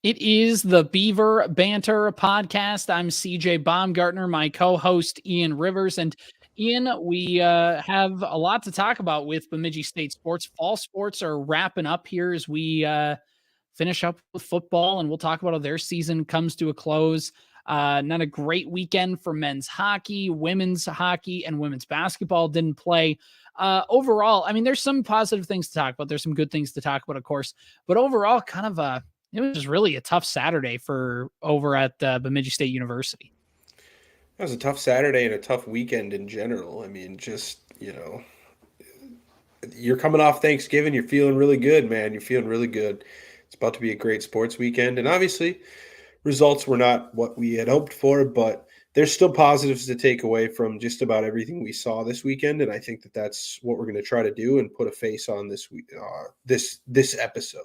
It is the Beaver Banter podcast. I'm CJ Baumgartner, my co-host Ian Rivers, and Ian, we have a lot to talk about with Bemidji State sports. Fall sports are wrapping up here as we finish up with football, and we'll talk about how their season comes to a close. Not a great weekend for men's hockey, women's hockey, and women's basketball didn't play. Overall, I mean, there's some positive things to talk about. There's some good things to talk about, of course, but overall, kind of it was just really a tough Saturday for over at Bemidji State University. It was a tough Saturday and a tough weekend in general. I mean, you're coming off Thanksgiving, you're feeling really good, man. You're feeling really good. It's about to be a great sports weekend. And obviously, results were not what we had hoped for, but there's still positives to take away from just about everything we saw this weekend. And I think that that's what we're going to try to do and put a face on this week, this episode.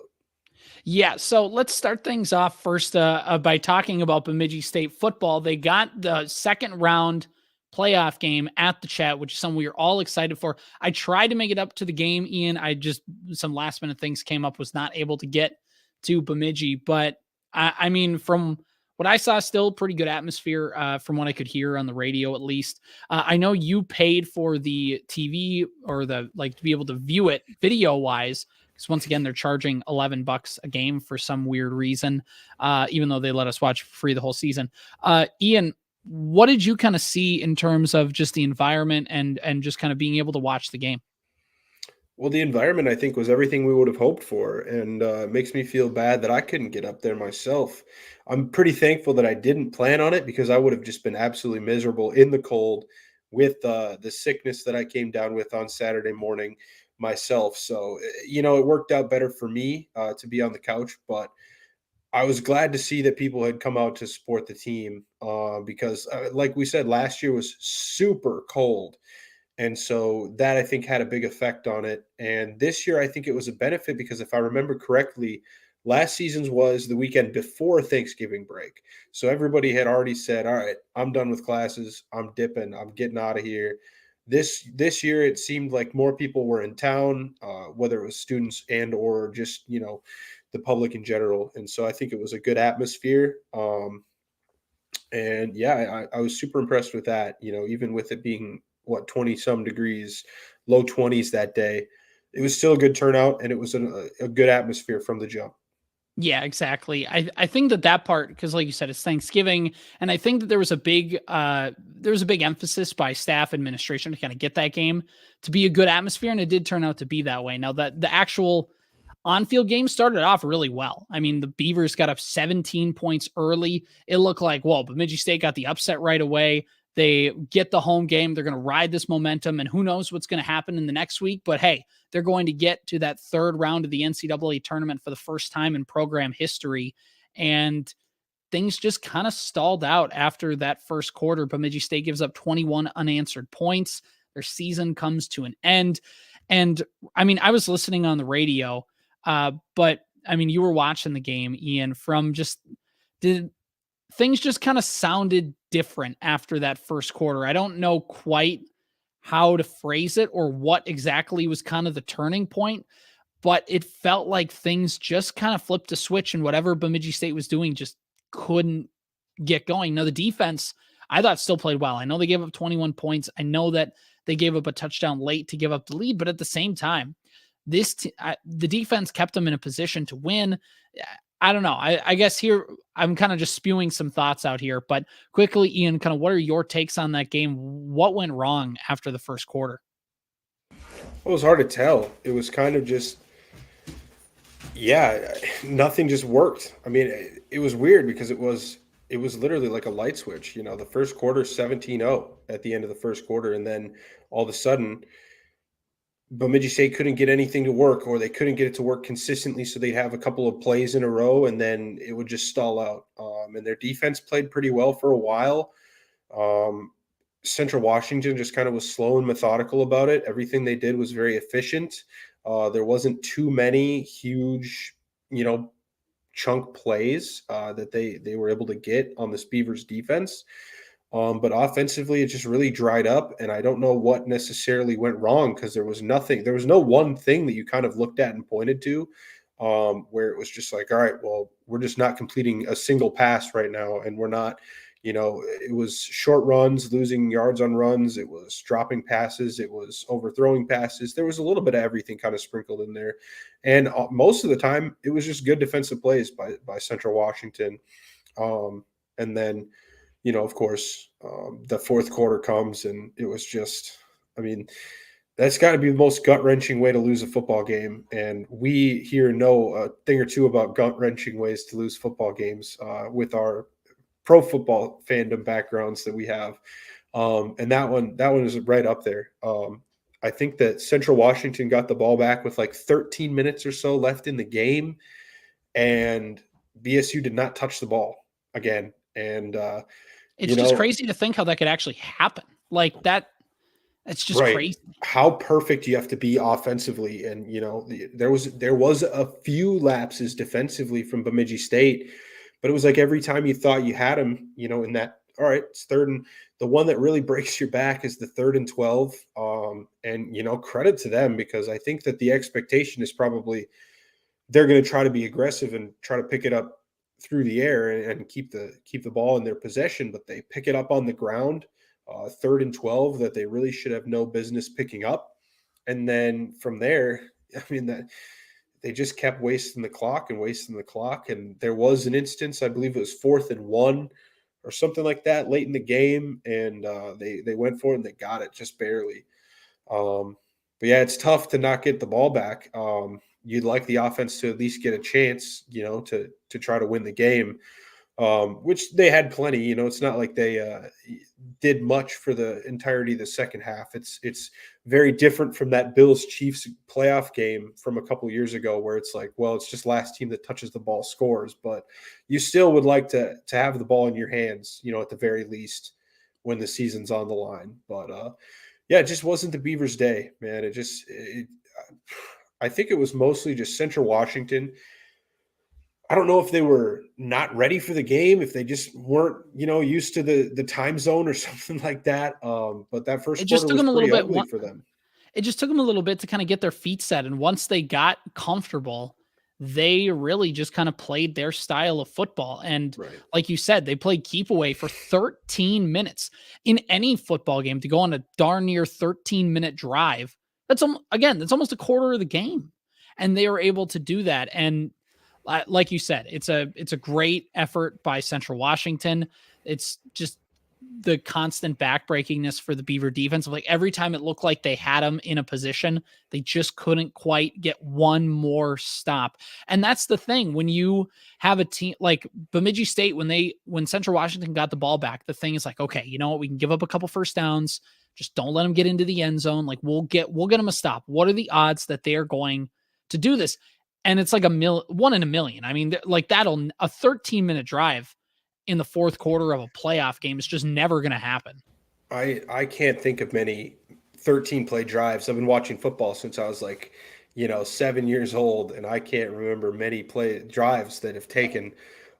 Yeah, so let's start things off first by talking about Bemidji State football. They got the second round playoff game at the Chat, which is something we were all excited for. I tried to make it up to the game, Ian. I just, some last minute things came up, was not able to get to Bemidji. But I mean, from what I saw, still pretty good atmosphere from what I could hear on the radio, at least. I know you paid for the TV or the, like, to be able to view it video wise, because once again, they're charging $11 a game for some weird reason, even though they let us watch free the whole season. Ian, what did you kind of see in terms of just the environment and just kind of being able to watch the game? Well, the environment, I think, was everything we would have hoped for, and it makes me feel bad that I couldn't get up there myself. I'm pretty thankful that I didn't plan on it because I would have just been absolutely miserable in the cold with the sickness that I came down with on Saturday morning myself. So, it worked out better for me to be on the couch, but I was glad to see that people had come out to support the team because, like we said, last year was super cold. And so that I think had a big effect on it. And this year, I think it was a benefit because if I remember correctly, last season's was the weekend before Thanksgiving break. So everybody had already said, all right, I'm done with classes. I'm dipping. I'm getting out of here. This year, it seemed like more people were in town, whether it was students and or just, the public in general. And so I think it was a good atmosphere. And yeah, I was super impressed with that, even with it being what 20 some degrees, low 20s that day. It was still a good turnout and it was a good atmosphere from the jump. Yeah, exactly. I think that part, because like you said, it's Thanksgiving, and I think that there was a big emphasis by staff administration to kind of get that game to be a good atmosphere, and it did turn out to be that way. Now that the actual on-field game started off really well. I mean, the Beavers got up 17 points early. It looked like, well, Bemidji State got the upset right away. They get the home game. They're going to ride this momentum, and who knows what's going to happen in the next week. But hey, they're going to get to that third round of the NCAA tournament for the first time in program history. And things just kind of stalled out after that first quarter. Bemidji State gives up 21 unanswered points. Their season comes to an end. And I mean, I was listening on the radio, but I mean, you were watching the game, Ian, from just did things just kind of sounded different after that first quarter. I don't know quite how to phrase it or what exactly was kind of the turning point, but it felt like things just kind of flipped a switch and whatever Bemidji State was doing just couldn't get going. Now, the defense, I thought, still played well. I know they gave up 21 points. I know that they gave up a touchdown late to give up the lead, but at the same time, the defense kept them in a position to win. I don't know. I guess here I'm kind of just spewing some thoughts out here, but quickly, Ian, kind of what are your takes on that game? What went wrong after the first quarter? It was hard to tell. It was kind of just, yeah, nothing just worked. I mean, it was weird because it was literally like a light switch. The first quarter 17-0 at the end of the first quarter, and then all of a sudden Bemidji State couldn't get anything to work, or they couldn't get it to work consistently. So they'd have a couple of plays in a row, and then it would just stall out. And their defense played pretty well for a while. Central Washington just kind of was slow and methodical about it. Everything they did was very efficient. There wasn't too many huge, chunk plays that they were able to get on this Beavers defense. But offensively, it just really dried up, and I don't know what necessarily went wrong because there was nothing. There was no one thing that you kind of looked at and pointed to where it was just like, all right, well, we're just not completing a single pass right now, and we're not, it was short runs, losing yards on runs, it was dropping passes, it was overthrowing passes. There was a little bit of everything kind of sprinkled in there, and most of the time, it was just good defensive plays by Central Washington. And then, of course, the fourth quarter comes, and it was just, I mean, that's got to be the most gut-wrenching way to lose a football game. And we here know a thing or two about gut-wrenching ways to lose football games with our pro football fandom backgrounds that we have. And that one is right up there. I think that Central Washington got the ball back with like 13 minutes or so left in the game, and BSU did not touch the ball again. And it's just crazy to think how that could actually happen. Like that. It's just crazy. How perfect you have to be offensively. And, there was a few lapses defensively from Bemidji State, but it was like every time you thought you had them, in that, all right, it's third, and the one that really breaks your back is the 3rd and 12. And, credit to them, because I think that the expectation is probably they're going to try to be aggressive and try to pick it up through the air and keep the ball in their possession, but they pick it up on the ground. 3rd and 12 that they really should have no business picking up. And then from there, I mean, that they just kept wasting the clock. And there was an instance, I believe it was 4th and 1 or something like that late in the game. And they went for it and they got it just barely. But yeah, it's tough to not get the ball back. You'd like the offense to at least get a chance, to try to win the game. Which they had plenty. It's not like they did much for the entirety of the second half. It's very different from that Bills-Chiefs playoff game from a couple years ago, where it's like, well, it's just last team that touches the ball scores, but you still would like to have the ball in your hands, at the very least, when the season's on the line. But yeah, it just wasn't the Beavers' day, man. I think it was mostly just Central Washington. I don't know if they were not ready for the game, if they just weren't, used to the time zone or something like that. But that first quarter was pretty ugly for them. It just took them a little bit to kind of get their feet set. And once they got comfortable, they really just kind of played their style of football. And like you said, they played keep away for 13 minutes. In any football game, to go on a darn near 13-minute drive, that's almost a quarter of the game. And they were able to do that. And like you said, it's a great effort by Central Washington. It's just the constant backbreakingness for the Beaver defense. Like every time it looked like they had them in a position, they just couldn't quite get one more stop. And that's the thing. When you have a team like Bemidji State, when Central Washington got the ball back, the thing is like, okay, you know what? We can give up a couple first downs. Just don't let them get into the end zone. Like we'll get them a stop. What are the odds that they are going to do this? And it's like 1 in a million. I mean, like a 13-minute drive in the fourth quarter of a playoff game is just never going to happen. I can't think of many 13-play drives. I've been watching football since I was 7 years old, and I can't remember many play drives that have taken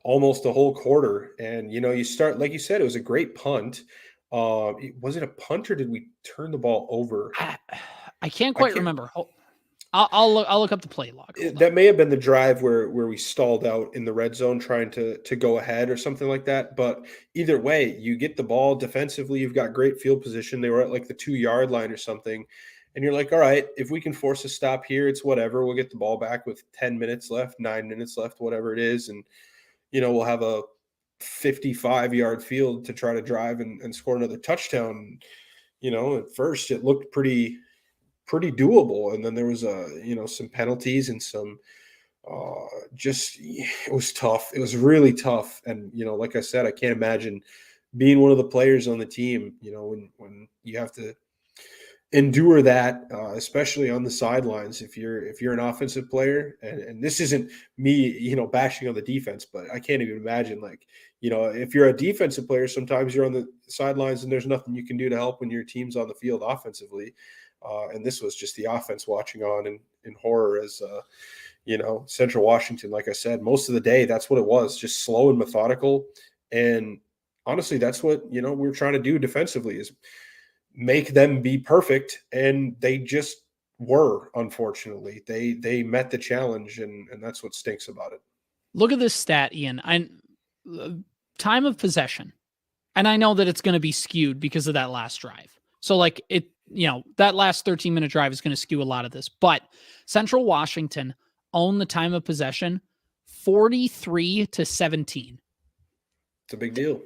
almost a whole quarter. And, you start, like you said, it was a great punt. Was it a punt or did we turn the ball over? I can't quite remember. I'll look up the play log. That may have been the drive where we stalled out in the red zone trying to go ahead or something like that. But either way, you get the ball defensively. You've got great field position. They were at like the 2-yard line or something. And you're like, all right, if we can force a stop here, it's whatever. We'll get the ball back with 10 minutes left, 9 minutes left, whatever it is. And, we'll have a 55-yard field to try to drive and score another touchdown. At first it looked pretty doable, and then there was some penalties and some it was tough. It was really tough. And like I said, I can't imagine being one of the players on the team, when you have to endure that, especially on the sidelines. If you're an offensive player, and this isn't me bashing on the defense, but I can't even imagine if you're a defensive player, sometimes you're on the sidelines and there's nothing you can do to help when your team's on the field offensively. And this was just the offense watching on in horror as, Central Washington, like I said, most of the day, that's what it was, just slow and methodical. And honestly, that's what, we're trying to do defensively is make them be perfect. And they just were, unfortunately. They met the challenge, and that's what stinks about it. Look at this stat, Ian. Time of possession. And I know that it's going to be skewed because of that last drive. So like that last 13-minute drive is going to skew a lot of this. But Central Washington owned the time of possession 43-17. It's a big deal.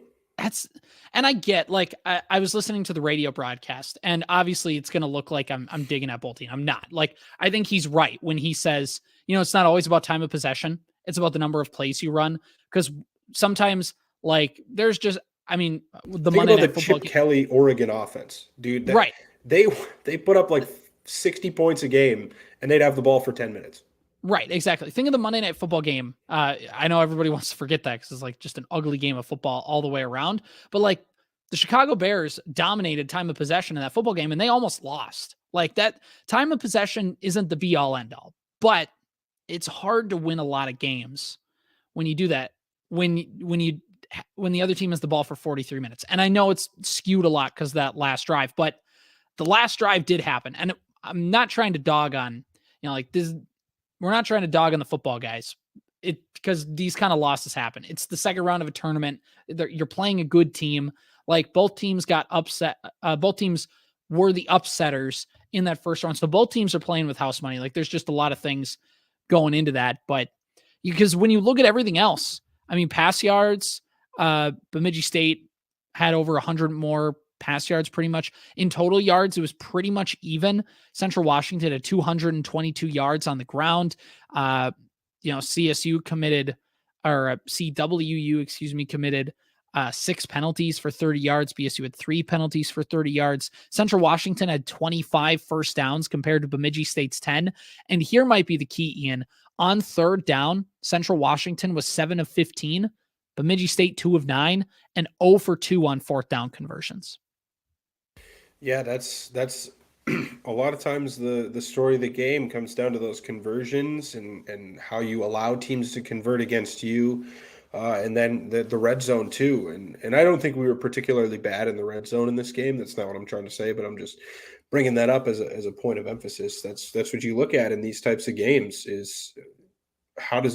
And I get, like, I was listening to the radio broadcast, and obviously it's going to look like I'm digging at Bolte. I'm not. Like, I think he's right when he says, it's not always about time of possession. It's about the number of plays you run. Because sometimes, like, there's just, the Think Monday about Night the Football Chip Kelly Oregon offense, dude. Right. They put up like 60 points a game, and they'd have the ball for 10 minutes. Right, exactly. Think of the Monday Night Football game. I know everybody wants to forget that because it's like just an ugly game of football all the way around. But like the Chicago Bears dominated time of possession in that football game, and they almost lost. Like, that time of possession isn't the be all end all, but it's hard to win a lot of games when you do that. When the other team has the ball for 43 minutes, and I know it's skewed a lot because that last drive, but the last drive did happen, and I'm not trying to dog on like this. We're not trying to dog on the football guys, because these kind of losses happen. It's the second round of a tournament. You're playing a good team. Like, both teams got upset. Both teams were the upsetters in that first round. So both teams are playing with house money. Like, there's just a lot of things going into that. But because when you look at everything else, pass yards, Bemidji State had over 100 more pass yards pretty much. In total yards, it was pretty much even. Central Washington had 222 yards on the ground. CWU committed 6 penalties for 30 yards. BSU had 3 penalties for 30 yards. Central Washington had 25 first downs compared to Bemidji State's 10. And here might be the key, Ian. On third down, Central Washington was 7 of 15. Bemidji State 2 of 9, and 0 for 2 on fourth down conversions. Yeah, that's a lot of times the story of the game comes down to those conversions and how you allow teams to convert against you, and then the red zone too. And I don't think we were particularly bad in the red zone in this game. That's not what I'm trying to say, but I'm just bringing that up as a point of emphasis. That's what you look at in these types of games is how do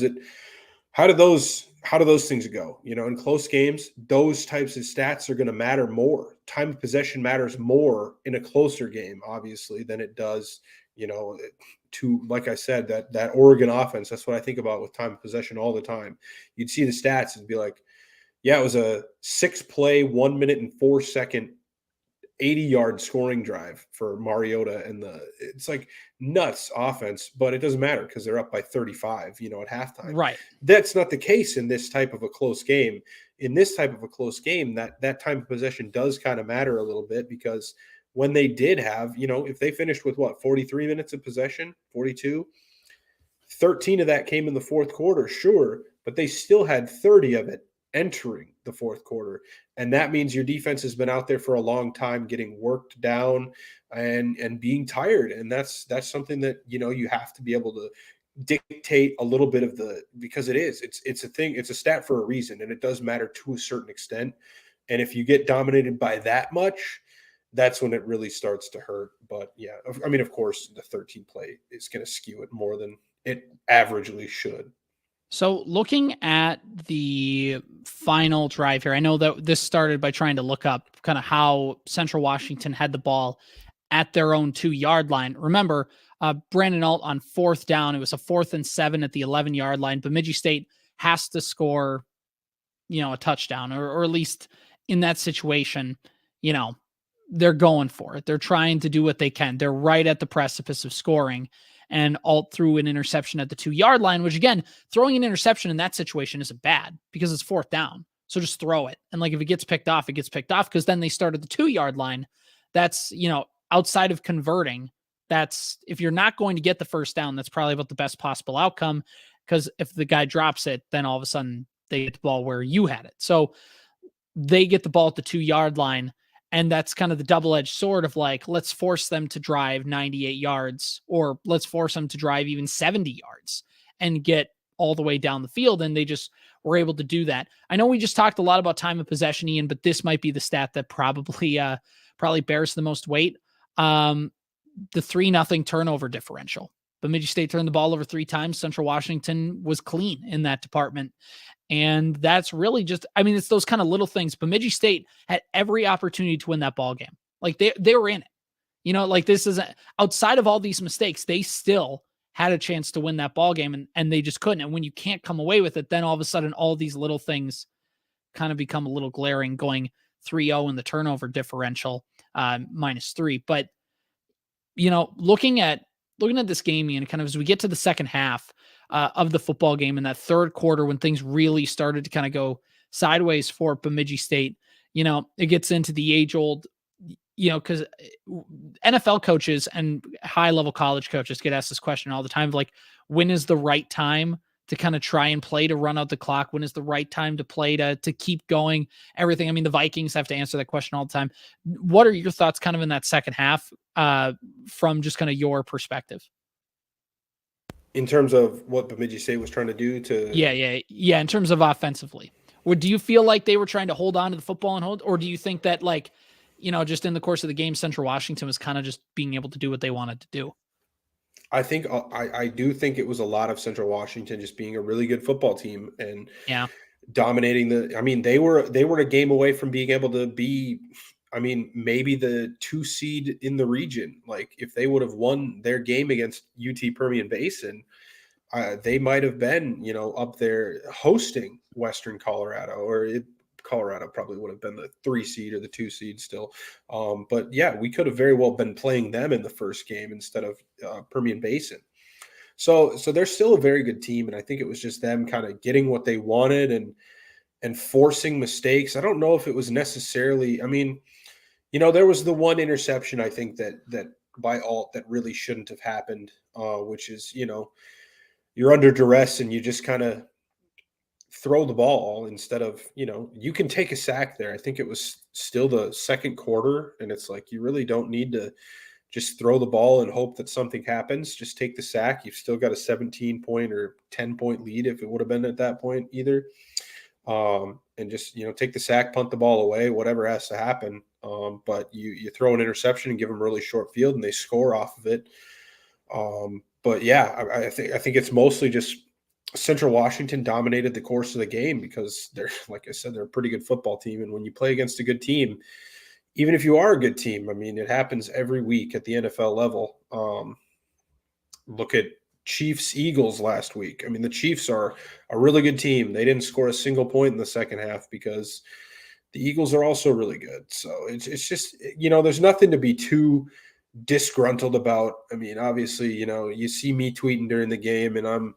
those things go? In close games, those types of stats are going to matter more. Time of possession matters more in a closer game, obviously, than it does, to, like I said, that Oregon offense. That's what I think about with time of possession all the time. You'd see the stats and be like, yeah, it was a 6-play, 1 minute and 4-second 80-yard scoring drive for Mariota, and it's like nuts offense, but it doesn't matter because they're up by 35, at halftime. Right. That's not the case in this type of a close game. In this type of a close game, that time of possession does kind of matter a little bit, because when they did have, if they finished with 43 minutes of possession, 42, 13 of that came in the fourth quarter, sure, but they still had 30 of it entering the fourth quarter. And that means your defense has been out there for a long time, getting worked down and being tired. And that's something that, you have to be able to dictate a little bit of because it's a thing, it's a stat for a reason, and it does matter to a certain extent. And if you get dominated by that much, that's when it really starts to hurt. But yeah, of course, the 13 play is going to skew it more than it averagely should. So looking at the final drive here, I know that this started by trying to look up kind of how Central Washington had the ball at their own 2-yard line. Remember, Brandon Alt on fourth down, it was a 4th and 7 at the 11-yard line. Bemidji State has to score, a touchdown, or at least in that situation, they're going for it. They're trying to do what they can. They're right at the precipice of scoring. And Alt threw an interception at the 2-yard line, which, again, throwing an interception in that situation isn't bad because it's fourth down. So just throw it. And like, if it gets picked off, it gets picked off, because then they start at the 2-yard line. That's, outside of converting, that's, if you're not going to get the first down, that's probably about the best possible outcome, because if the guy drops it, then all of a sudden they get the ball where you had it. So they get the ball at the 2-yard line. And that's kind of the double-edged sword of like, let's force them to drive 98 yards, or let's force them to drive even 70 yards and get all the way down the field. And they just were able to do that. I know we just talked a lot about time of possession, Ian, but this might be the stat that probably bears the most weight. the 3-0 turnover differential. Bemidji State turned the ball over 3 times. Central Washington was clean in that department. And that's really just, I mean, it's those kind of little things. Bemidji State had every opportunity to win that ball game. Like they were in it. Like this isn't outside of all these mistakes, they still had a chance to win that ball game and they just couldn't. And when you can't come away with it, then all of a sudden all these little things kind of become a little glaring, going 3-0 in the turnover differential, -3. But looking at this game, and kind of as we get to the second half of the football game in that third quarter, when things really started to kind of go sideways for Bemidji State, it gets into the age old, because NFL coaches and high level college coaches get asked this question all the time, like, when is the right time to kind of try and play to run out the clock? When is the right time to play to keep going? Everything. I mean, the Vikings have to answer that question all the time. What are your thoughts kind of in that second half from just kind of your perspective? In terms of what Bemidji State was trying to do to... Yeah. In terms of offensively, do you feel like they were trying to hold on to the football and hold, or do you think that, like, just in the course of the game, Central Washington was kind of just being able to do what they wanted to do? I think I do think it was a lot of Central Washington just being a really good football team and dominating the. I mean, they were a game away from being able to be, I mean, maybe the 2 seed in the region. Like, if they would have won their game against UT Permian Basin, they might have been, up there hosting Western Colorado, or Colorado probably would have been the 3 seed or the 2 seed still. But yeah, we could have very well been playing them in the first game instead of Permian Basin. So they're still a very good team. And I think it was just them kind of getting what they wanted and forcing mistakes. I don't know if it was necessarily, I mean, there was the one interception, I think that by Alt that really shouldn't have happened, which is, you're under duress and you just kind of throw the ball instead of, you can take a sack there. I think it was still the second quarter, and it's like, you really don't need to just throw the ball and hope that something happens. Just take the sack. You've still got a 17-point or 10-point lead if it would have been at that point either. And just, take the sack, punt the ball away, whatever has to happen. But you throw an interception and give them a really short field and they score off of it. But yeah, I think it's mostly just Central Washington dominated the course of the game because they're, like I said, they're a pretty good football team. And when you play against a good team, even if you are a good team, I mean, it happens every week at the NFL level. Look at Chiefs Eagles last week. I mean, the Chiefs are a really good team. They didn't score a single point in the second half because the Eagles are also really good. So it's just, there's nothing to be too disgruntled about. I mean, obviously, you see me tweeting during the game and I'm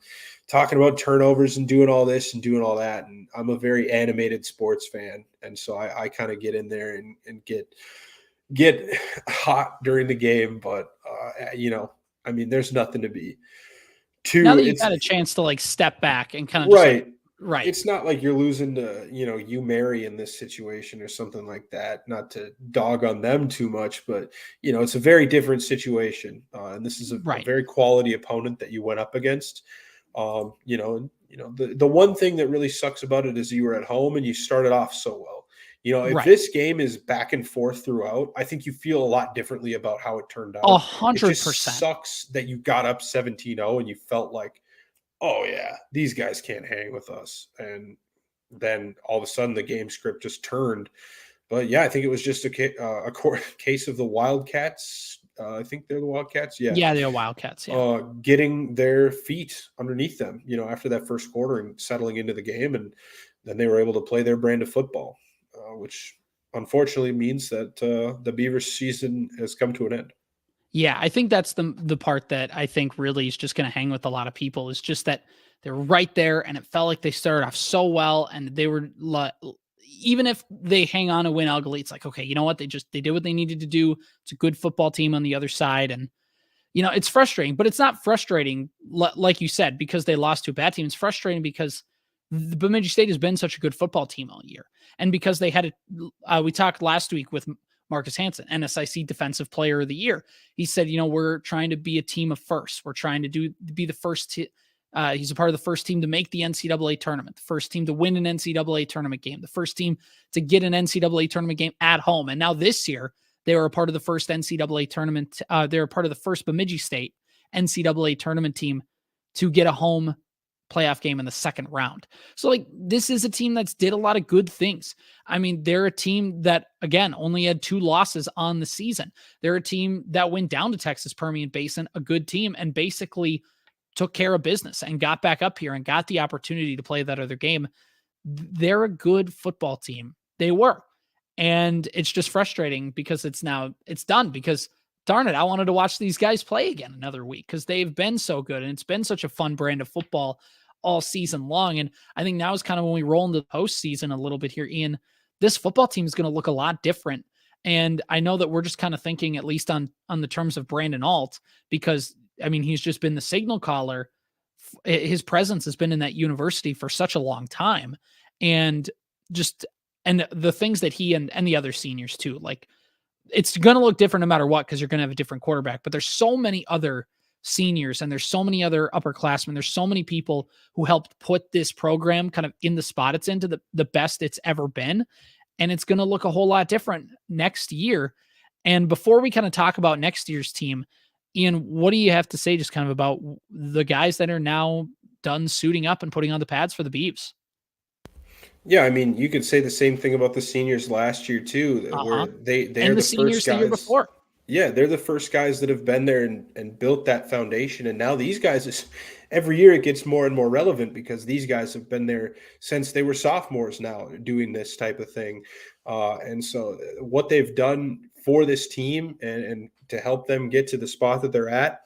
talking about turnovers and doing all this and doing all that. And I'm a very animated sports fan. And so I kind of get in there and get hot during the game. But, I mean, there's nothing to be too. Now that you've had a chance to, like, step back and kind of right. Right. It's not like you're losing to, you Mary in this situation or something like that. Not to dog on them too much, but, it's a very different situation. And this is a very quality opponent that you went up against. The one thing that really sucks about it is you were at home and you started off so well. If this game is back and forth throughout, I think you feel a lot differently about how it turned out. 100%. It just sucks that you got up 17-0 and you felt like, oh yeah, these guys can't hang with us. And then all of a sudden the game script just turned. But yeah, I think it was just a case of the Wildcats. I think they're the Wildcats. Yeah, they're Wildcats. Yeah. Getting their feet underneath them, after that first quarter and settling into the game. And then they were able to play their brand of football, which unfortunately means that the Beaver season has come to an end. Yeah, I think that's the part that I think really is just going to hang with a lot of people, is just that they're right there and it felt like they started off so well and they were, even if they hang on and win ugly, it's like, okay, you know what? They did what they needed to do. It's a good football team on the other side. And, it's frustrating, but it's not frustrating, like you said, because they lost to a bad team. It's frustrating because the Bemidji State has been such a good football team all year. And because they had we talked last week with Marcus Hansen, NSIC Defensive Player of the Year. He said, we're trying to be a team of firsts. We're trying to be the first. He's a part of the first team to make the NCAA tournament, the first team to win an NCAA tournament game, the first team to get an NCAA tournament game at home. And now this year, They were a part of the first NCAA tournament. They were part of the first Bemidji State NCAA tournament team to get a home playoff game in the second round. So like this is a team that's did a lot of good things. I mean, they're a team that again only had 2 losses on the season. They're a team that went down to Texas Permian Basin, a good team, and basically took care of business and got back up here and got the opportunity to play that other game. They're a good football team. They were. And it's just frustrating because it's done because darn it, I wanted to watch these guys play again another week because they've been so good and it's been such a fun brand of football all season long. And I think now is kind of when we roll into the postseason a little bit here, Ian, this football team is going to look a lot different. And I know that we're just kind of thinking, at least on the terms of Brandon Alt, because I mean, he's just been the signal caller. His presence has been in that university for such a long time. And the things that he and the other seniors too, like it's going to look different no matter what, because you're going to have a different quarterback, but there's so many other seniors and there's so many other upperclassmen. There's so many people who helped put this program kind of in the spot it's into the best it's ever been. And it's going to look a whole lot different next year. And before we kind of talk about next year's team, Ian, what do you have to say just kind of about the guys that are now done suiting up and putting on the pads for the Beavs? Yeah, I mean, you could say the same thing about the seniors last year too, where they're the the seniors first the year guys. before. Yeah, they're the first guys that have been there and built that foundation. And now these guys, every year it gets more and more relevant because these guys have been there since they were sophomores now doing this type of thing. And so what they've done for this team and to help them get to the spot that they're at,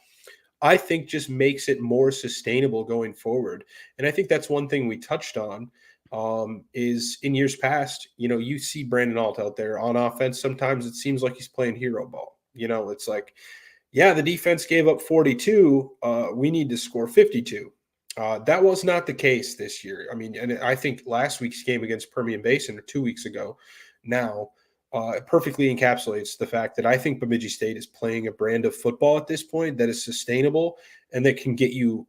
I think just makes it more sustainable going forward. And I think that's one thing we touched on is in years past, you see Brandon Alt out there on offense. Sometimes it seems like he's playing hero ball. It's like, yeah, the defense gave up 42. We need to score 52. That was not the case this year. I mean, and I think last week's game against Permian Basin or 2 weeks ago now perfectly encapsulates the fact that I think Bemidji State is playing a brand of football at this point that is sustainable and that can get you,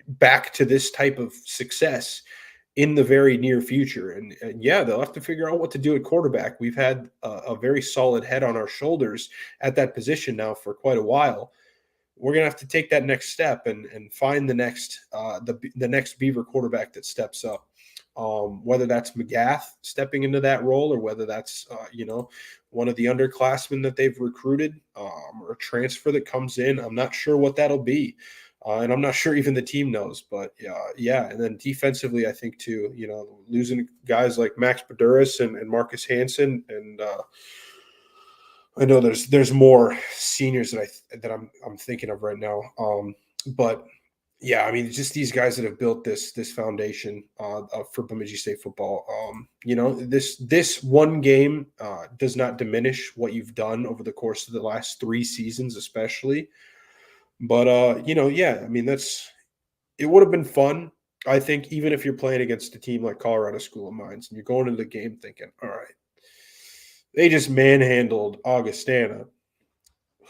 back to this type of success in the very near future. And yeah, they'll have to figure out what to do at quarterback. We've had a very solid head on our shoulders at that position now for quite a while. We're going to have to take that next step and find the next Beaver quarterback that steps up. Whether that's McGath stepping into that role or whether that's, one of the underclassmen that they've recruited or a transfer that comes in. I'm not sure what that'll be. And I'm not sure even the team knows, but yeah. And then defensively, I think too, losing guys like Max Baduras and Marcus Hansen, and I know there's more seniors that I'm thinking of right now. But yeah, I mean, just these guys that have built this foundation for Bemidji State football. This one game does not diminish what you've done over the course of the last 3 seasons, especially. But yeah, I mean, it would have been fun. I think even if you're playing against a team like Colorado School of Mines and you're going into the game thinking, all right, they just manhandled Augustana,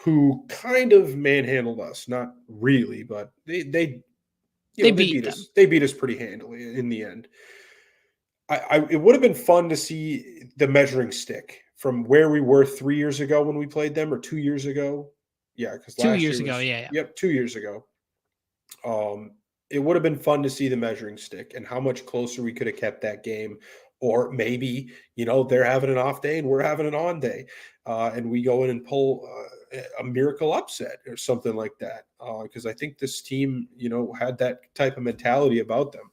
who kind of manhandled us, not really, but they beat them. us. They beat us pretty handily in the end. It would have been fun to see the measuring stick from where we were 3 years ago when we played them, or 2 years ago. Yeah, because 2 years ago, yeah. Yep, 2 years ago. It would have been fun to see the measuring stick and how much closer we could have kept that game. Or maybe, they're having an off day and we're having an on day. And we go in and pull a miracle upset or something like that. Because I think this team, had that type of mentality about them.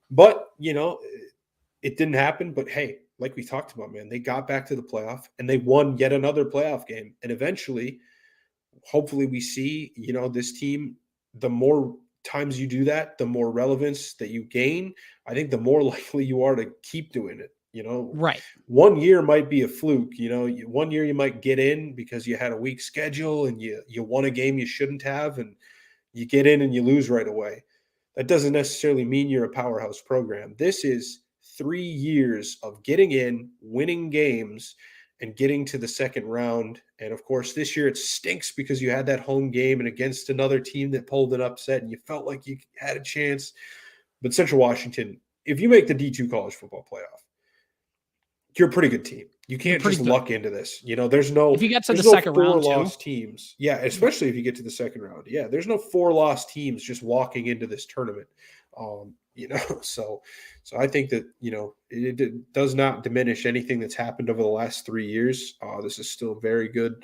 But, it didn't happen. But hey, like we talked about, man, they got back to the playoff and they won yet another playoff game. And eventually, hopefully we see, this team, the more times you do that, the more relevance that you gain. I think the more likely you are to keep doing it. Right. 1 year might be a fluke. 1 year you might get in because you had a weak schedule and you won a game you shouldn't have, and you get in and you lose right away. That doesn't necessarily mean you're a powerhouse program. This is 3 years of getting in, winning games, and getting to the second round. And of course, this year it stinks because you had that home game and against another team that pulled an upset and you felt like you had a chance. But Central Washington, if you make the D2 college football playoff, you're a pretty good team. You You're can't pretty just good. luck into this. You know, If you get to the there's no second four round too, lost teams. Yeah, especially if you get to the second round. Yeah, there's no four lost teams just walking into this tournament. You know, so I think that, you know, it does not diminish anything that's happened over the last 3 years. This is still very good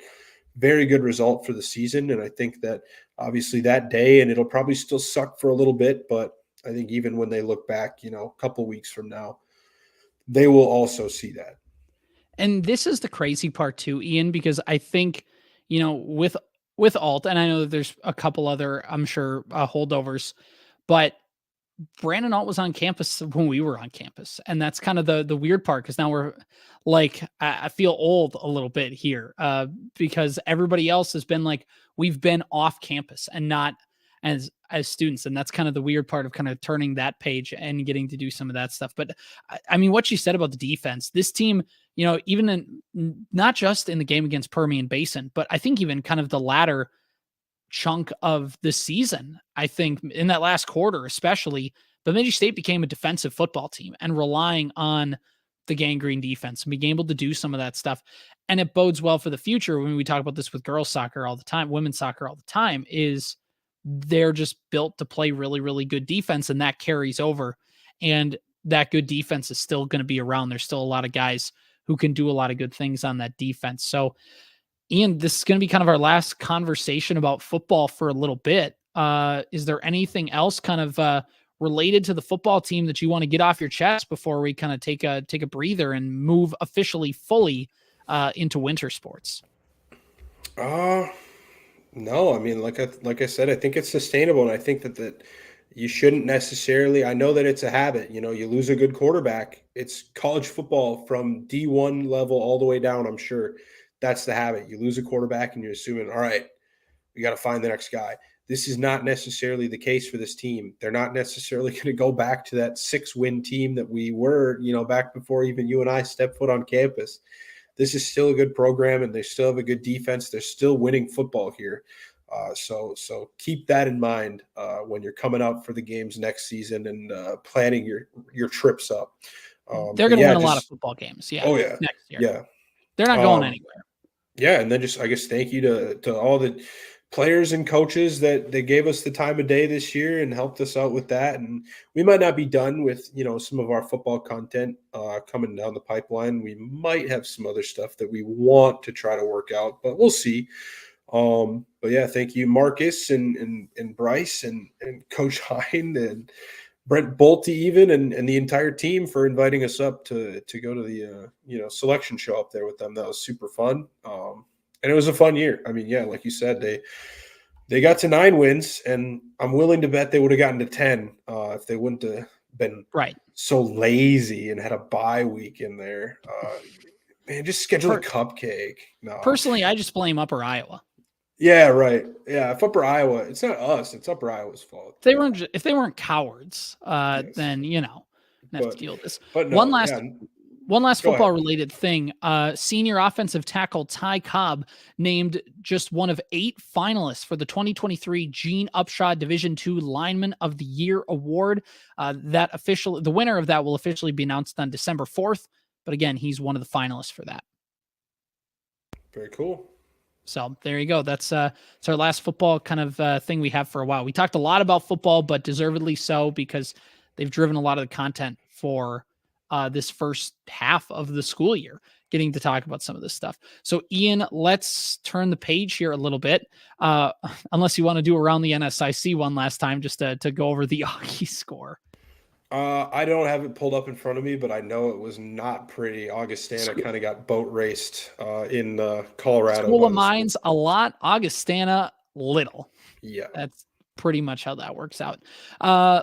result for the season. And I think that obviously that day, and it'll probably still suck for a little bit, but I think even when they look back, you know, a couple weeks from now, they will also see that. and this is the crazy part too, Ian, because I think, you know, with alt, and I know that there's a couple other, I'm sure, holdovers, but Brandon Alt was on campus when we were on campus, and that's kind of the weird part because now we're like I feel old a little bit here because everybody else has been like we've been off campus and not as students, and that's kind of the weird part of kind of turning that page and getting to do some of that stuff. But I mean, what you said about the defense, this team, you know, even not just in the game against Permian Basin, but I think even kind of the latter chunk of the season. I think in that last quarter, especially, Bemidji State became a defensive football team and relying on the gangrene defense and being able to do some of that stuff. And it bodes well for the future when we talk about this with girls soccer all the time, women's soccer all the time, is they're just built to play really, really good defense, and that carries over. And that good defense is still going to be around. There's still a lot of guys who can do a lot of good things on that defense. So Ian, this is going to be kind of our last conversation about football for a little bit. Is there anything else kind of related to the football team that you want to get off your chest before we kind of take a breather and move officially fully into winter sports? Uh no, I mean, like I said, I think it's sustainable, and I think that you shouldn't necessarily. I know that it's a habit. You know, you lose a good quarterback. It's college football from D1 level all the way down. I'm sure that's the habit. You lose a quarterback, and you're assuming, all right, we got to find the next guy. This is not necessarily the case for this team. They're not necessarily going to go back to that 6-win team that we were, you know, back before even you and I stepped foot on campus. This is still a good program, and they still have a good defense. They're still winning football here. So keep that in mind when you're coming out for the games next season and planning your trips up. They're going to win a lot of football games. Yeah. Oh yeah. Next year. Yeah. They're not going anywhere. Yeah. And then just, I guess, thank you to all the players and coaches that they gave us the time of day this year and helped us out with that. And we might not be done with, you know, some of our football content coming down the pipeline. We might have some other stuff that we want to try to work out, but we'll see. But yeah, thank you, Marcus and Bryce and Coach Hine and Brent Bolte even and the entire team for inviting us up to go to the you know, selection show up there with them. That was super fun. And it was a fun year. I mean, yeah, like you said, they got to 9 wins, and I'm willing to bet they would have gotten to 10 if they wouldn't have been so lazy and had a bye week in there. Man, just schedule a cupcake. No. Personally, I just blame Upper Iowa. Yeah, right. Yeah, if Upper Iowa, it's not us; it's Upper Iowa's fault. If they weren't cowards, yes, then you know, have to deal with this. But no, one last football related thing. Senior offensive tackle Ty Cobb named just one of 8 finalists for the 2023 Gene Upshaw Division II Lineman of the Year award. The winner of that will officially be announced on December 4th. But again, he's one of the finalists for that. Very cool. So there you go. That's our last football kind of thing we have for a while. We talked a lot about football, but deservedly so because they've driven a lot of the content for this first half of the school year, getting to talk about some of this stuff. So Ian, let's turn the page here a little bit. Unless you want to do around the NSIC one last time, just to go over the Augie score. I don't have it pulled up in front of me, but I know it was not pretty. Augustana kind of got boat raced in Colorado. School of Mines a lot, Augustana little. Yeah. That's pretty much how that works out.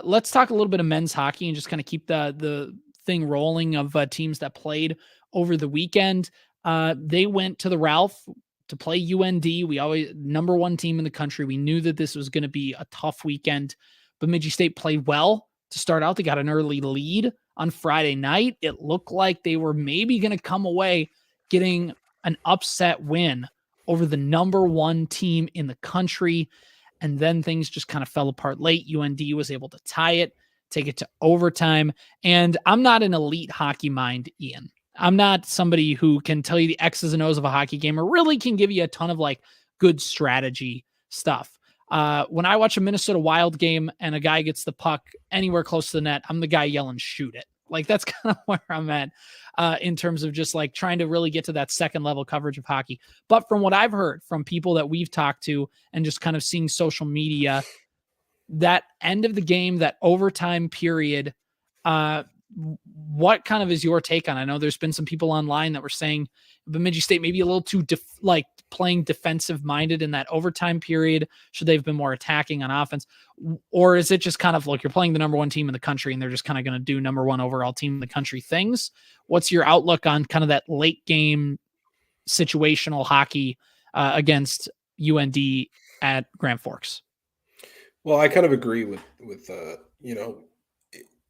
Let's talk a little bit of men's hockey and just kind of keep the thing rolling of teams that played over the weekend. They went to the Ralph to play UND. We always number 1 team in the country. We knew that this was going to be a tough weekend. Bemidji State played well to start out. They got an early lead on Friday night. It looked like they were maybe going to come away getting an upset win over the number 1 team in the country. And then things just kind of fell apart late. UND was able to tie it, take it to overtime. And I'm not an elite hockey mind, Ian. I'm not somebody who can tell you the X's and O's of a hockey game or really can give you a ton of like good strategy stuff. When I watch a Minnesota Wild game and a guy gets the puck anywhere close to the net, I'm the guy yelling, shoot it. Like that's kind of where I'm at in terms of just like trying to really get to that second level coverage of hockey. But from what I've heard from people that we've talked to and just kind of seeing social media, that end of the game, that overtime period, what kind of is your take on it? I know there's been some people online that were saying Bemidji State maybe a little too like playing defensive minded in that overtime period. Should they have been more attacking on offense? Or is it just kind of, look, you're playing the number one team in the country and they're just kind of going to do number one overall team in the country things? What's your outlook on kind of that late game situational hockey against UND at Grand Forks? Well, I kind of agree with you know,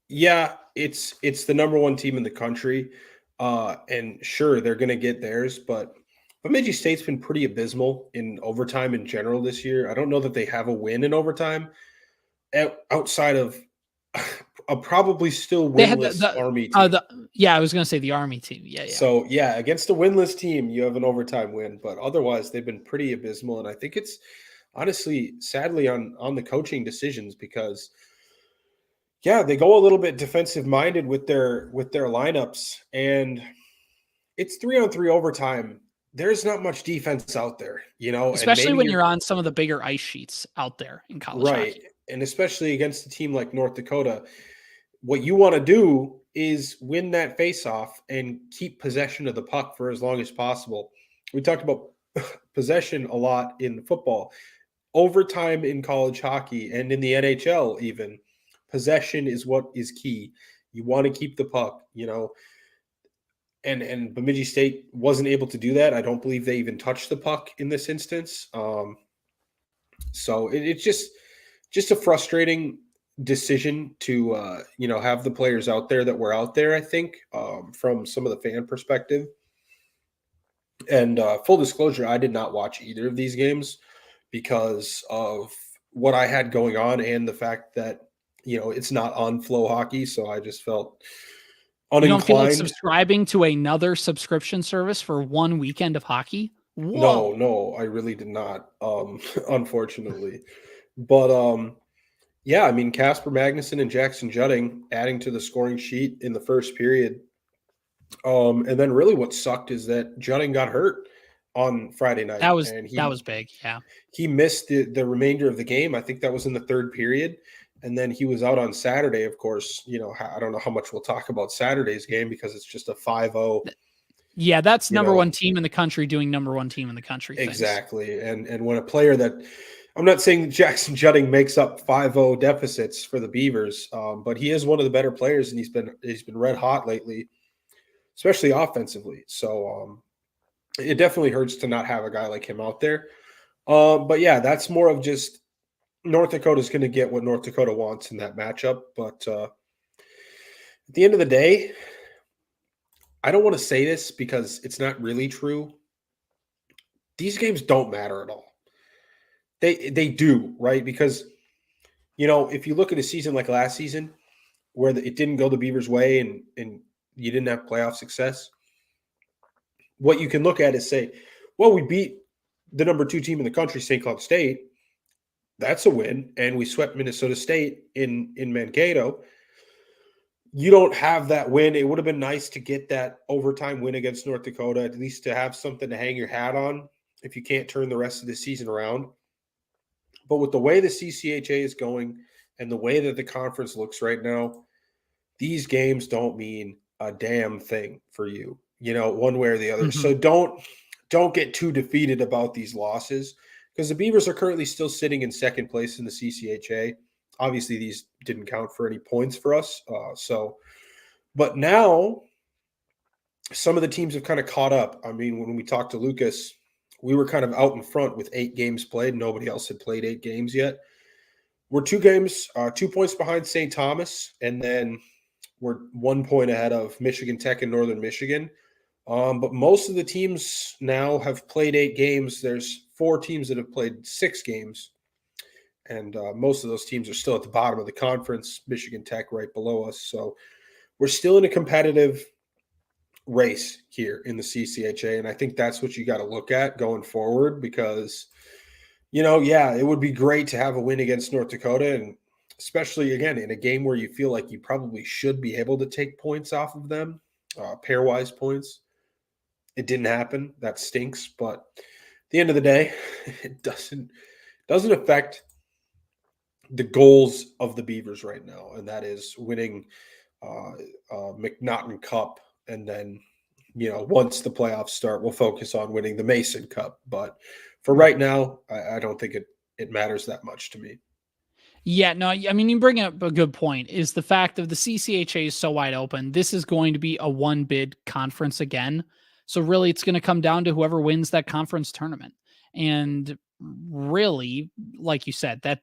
yeah, it's the number one team in the country, and sure they're going to get theirs, but Bemidji State's been pretty abysmal in overtime in general this year. I don't know that they have a win in overtime outside of a probably still They had winless Army team. I was going to say the Army team. Yeah. So yeah, against a winless team, you have an overtime win, but otherwise they've been pretty abysmal, and I think it's honestly, sadly, on the coaching decisions because, yeah, they go a little bit defensive minded with their lineups, and it's 3-on-3 overtime. There's not much defense out there, and especially maybe when you're on some of the bigger ice sheets out there in college hockey. And especially against a team like North Dakota. What you want to do is win that faceoff and keep possession of the puck for as long as possible. We talked about possession a lot in football. Overtime in college hockey and in the NHL even, possession is what is key. You want to keep the puck, and Bemidji State wasn't able to do that. I don't believe they even touched the puck in this instance. So it's just a frustrating decision to have the players out there that were out there, I think, from some of the fan perspective. And full disclosure, I did not watch either of these games because of what I had going on and the fact that, it's not on Flow Hockey. So I just felt uninclined. You don't feel like subscribing to another subscription service for one weekend of hockey? Whoa. No, I really did not, unfortunately. But yeah, I mean, Casper Magnuson and Jackson Jutting adding to the scoring sheet in the first period. And then really what sucked is that Jutting got hurt on Friday night. That was big. Yeah. He missed the remainder of the game. I think that was in the third period. And then he was out on Saturday, of course. I don't know how much we'll talk about Saturday's game because it's just a 5-0. Yeah, that's number one team in the country doing number one team in the country things. Exactly. And when a player that – I'm not saying Jackson Jutting makes up 5-0 deficits for the Beavers, but he is one of the better players, and he's been red hot lately, especially offensively. So it definitely hurts to not have a guy like him out there. But yeah, that's more of just North Dakota's going to get what North Dakota wants in that matchup. But at the end of the day, I don't want to say this because it's not really true. These games don't matter at all. They do, right? Because, if you look at a season like last season where it didn't go the Beavers' way and you didn't have playoff success, what you can look at is say, well, we beat the number 2 team in the country, St. Cloud State. That's a win. And we swept Minnesota State in Mankato. You don't have that win. It would have been nice to get that overtime win against North Dakota, at least to have something to hang your hat on if you can't turn the rest of the season around. But with the way the CCHA is going and the way that the conference looks right now, these games don't mean a damn thing for you, one way or the other. Mm-hmm. So don't get too defeated about these losses because the Beavers are currently still sitting in second place in the CCHA. Obviously, these didn't count for any points for us. But now some of the teams have kind of caught up. I mean, when we talked to Lucas, we were kind of out in front with 8 games played. Nobody else had played 8 games yet. We're 2 points behind St. Thomas, and then we're 1 point ahead of Michigan Tech and Northern Michigan. But most of the teams now have played 8 games. There's 4 teams that have played 6 games. And most of those teams are still at the bottom of the conference, Michigan Tech right below us. So we're still in a competitive race here in the CCHA. And I think that's what you got to look at going forward because, yeah, it would be great to have a win against North Dakota. And especially, again, in a game where you feel like you probably should be able to take points off of them, pairwise points. It didn't happen. That stinks. But at the end of the day, it doesn't affect the goals of the Beavers right now, and that is winning McNaughton Cup, and then once the playoffs start, we'll focus on winning the Mason Cup. But for right now, I don't think it matters that much to me. Yeah, no, I mean, you bring up a good point is the fact that the CCHA is so wide open. This is going to be a one bid conference again. So really it's going to come down to whoever wins that conference tournament. And really, like you said, that,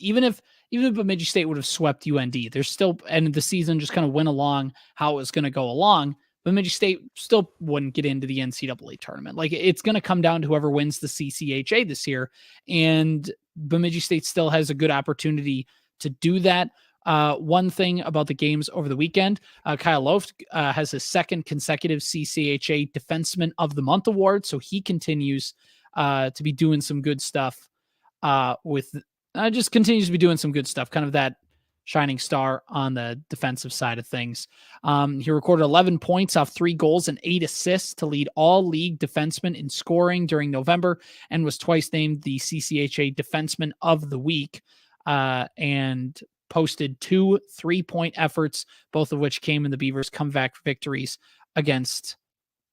even if Bemidji State would have swept UND, there's still, and the season just kind of went along how it was going to go along, Bemidji State still wouldn't get into the NCAA tournament. Like it's going to come down to whoever wins the CCHA this year. And Bemidji State still has a good opportunity to do that. One thing about the games over the weekend, Kyle Loft has his second consecutive CCHA Defenseman of the Month award. So he continues to be doing some good stuff just continues to be doing some good stuff, kind of that shining star on the defensive side of things. He recorded 11 points off 3 goals and 8 assists to lead all league defensemen in scoring during November and was twice named the CCHA Defenseman of the Week and posted 2 3-point efforts, both of which came in the Beavers' comeback victories against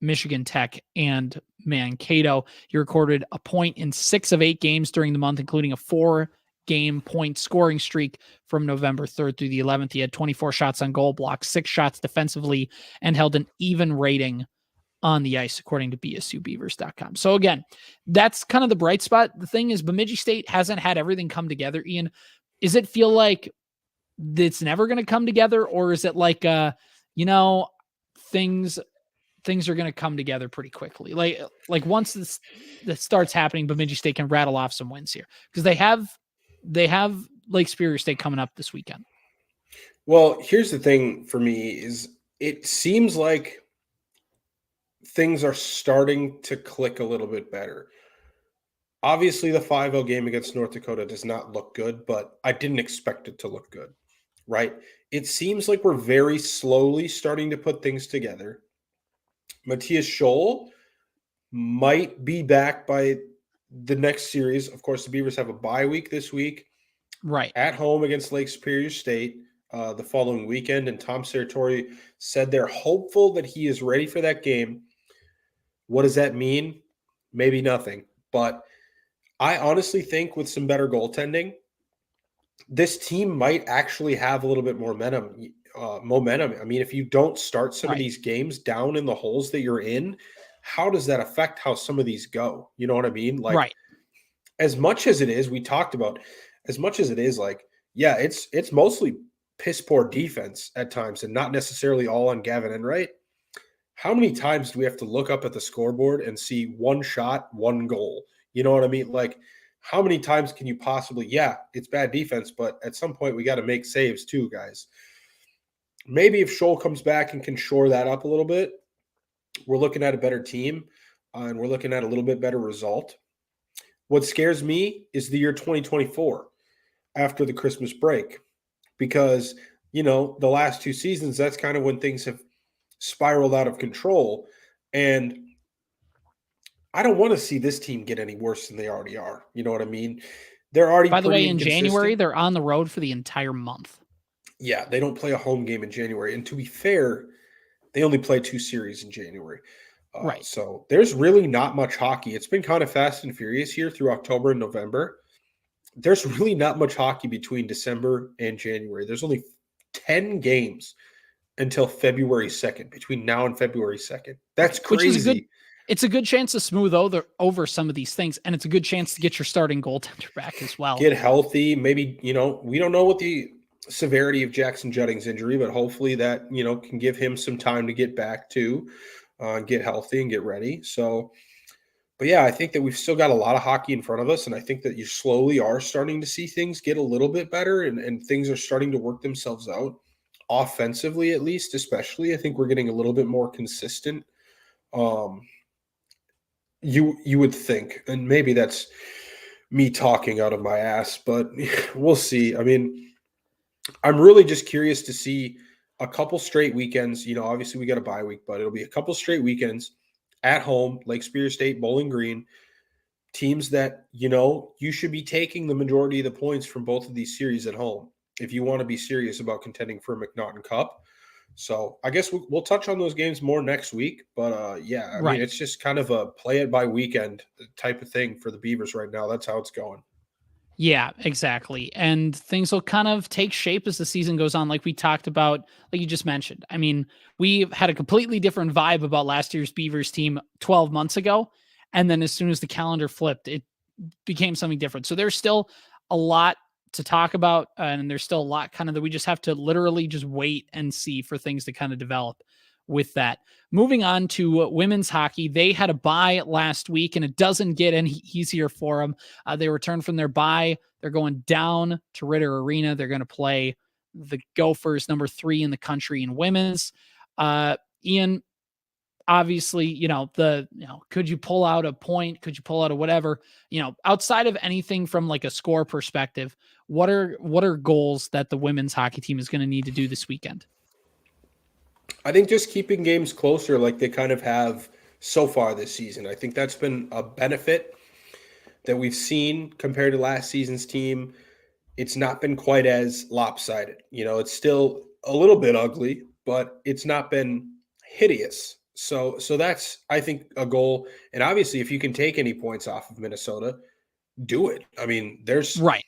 Michigan Tech and Mankato. He recorded a point in 6 of 8 games during the month, including a 4-game point scoring streak from November 3rd through the 11th. He had 24 shots on goal, blocked 6 shots defensively, and held an even rating on the ice, according to bsubeavers.com. So again, that's kind of the bright spot. The thing is, Bemidji State hasn't had everything come together. Ian, does it feel like it's never going to come together, or is it like, things are going to come together pretty quickly? Like once this starts happening, Bemidji State can rattle off some wins here because they have Lake Superior State coming up this weekend. Well, here's the thing for me is it seems like things are starting to click a little bit better. Obviously, the 5-0 game against North Dakota does not look good, but I didn't expect it to look good, right? It seems like we're very slowly starting to put things together. Matthias Scholl might be back by the next series. Of course, the Beavers have a bye week this week. Right. At home against Lake Superior State the following weekend. And Tom Serratori said they're hopeful that he is ready for that game. What does that mean? Maybe nothing. But I honestly think with some better goaltending, this team might actually have a little bit more momentum. I mean, if you don't start some of these games down in the holes that you're in, how does that affect how some of these go? You know what I mean? Like, as much as it is, we talked about, as much as it is like, yeah, it's mostly piss poor defense at times and not necessarily all on Gavin Enright. How many times do we have to look up at the scoreboard and see one shot, one goal? You know what I mean? Like, how many times can you possibly, it's bad defense, but at some point we got to make saves too, guys. Maybe if Scholl comes back and can shore that up a little bit, we're looking at a better team and we're looking at a little bit better result. What scares me is the year 2024 after the Christmas break because, the last 2 seasons, that's kind of when things have spiraled out of control. And I don't want to see this team get any worse than they already are. You know what I mean? They're already, by the way, in January, they're on the road for the entire month. Yeah, they don't play a home game in January. And to be fair, they only play 2 series in January. Right. So there's really not much hockey. It's been kind of fast and furious here through October and November. There's really not much hockey between December and January. There's only 10 games until February 2nd, between now and February 2nd. That's crazy. It's a good chance to smooth over some of these things, and it's a good chance to get your starting goaltender back as well. Get healthy. Maybe, we don't know what the severity of Jackson Judding's injury, but hopefully that, can give him some time to get back to get healthy and get ready. So, but yeah, I think that we've still got a lot of hockey in front of us, and I think that you slowly are starting to see things get a little bit better and things are starting to work themselves out. offensively, at least, especially. I think we're getting a little bit more consistent. You would think, and maybe that's me talking out of my ass, but we'll see. I mean, I'm really just curious to see a couple straight weekends. Obviously we got a bye week, but it'll be a couple straight weekends at home, Lake Superior State, Bowling Green, teams that, you should be taking the majority of the points from both of these series at home if you want to be serious about contending for a McNaughton Cup. So I guess we'll touch on those games more next week. But yeah, I mean, it's just kind of a play it by weekend type of thing for the Beavers right now. That's how it's going. Yeah, exactly. And things will kind of take shape as the season goes on, like we talked about, like you just mentioned. I mean, we had a completely different vibe about last year's Beavers team 12 months ago. And then as soon as the calendar flipped, it became something different. So there's still a lot to talk about. And there's still a lot kind of that we just have to literally just wait and see for things to kind of develop with that. Moving on to women's hockey, they had a bye last week, and it doesn't get any easier for them. They returned from their bye. They're going down to Ritter Arena. They're going to play the Gophers, number 3 in the country in women's. Ian, obviously, could you pull out a point? Could you pull out a whatever? Outside of anything from like a score perspective, what are goals that the women's hockey team is going to need to do this weekend? I think just keeping games closer like they kind of have so far this season. I think that's been a benefit that we've seen compared to last season's team. It's not been quite as lopsided. It's still a little bit ugly, but it's not been hideous. So that's, I think, a goal. And obviously, if you can take any points off of Minnesota, do it. I mean, it's going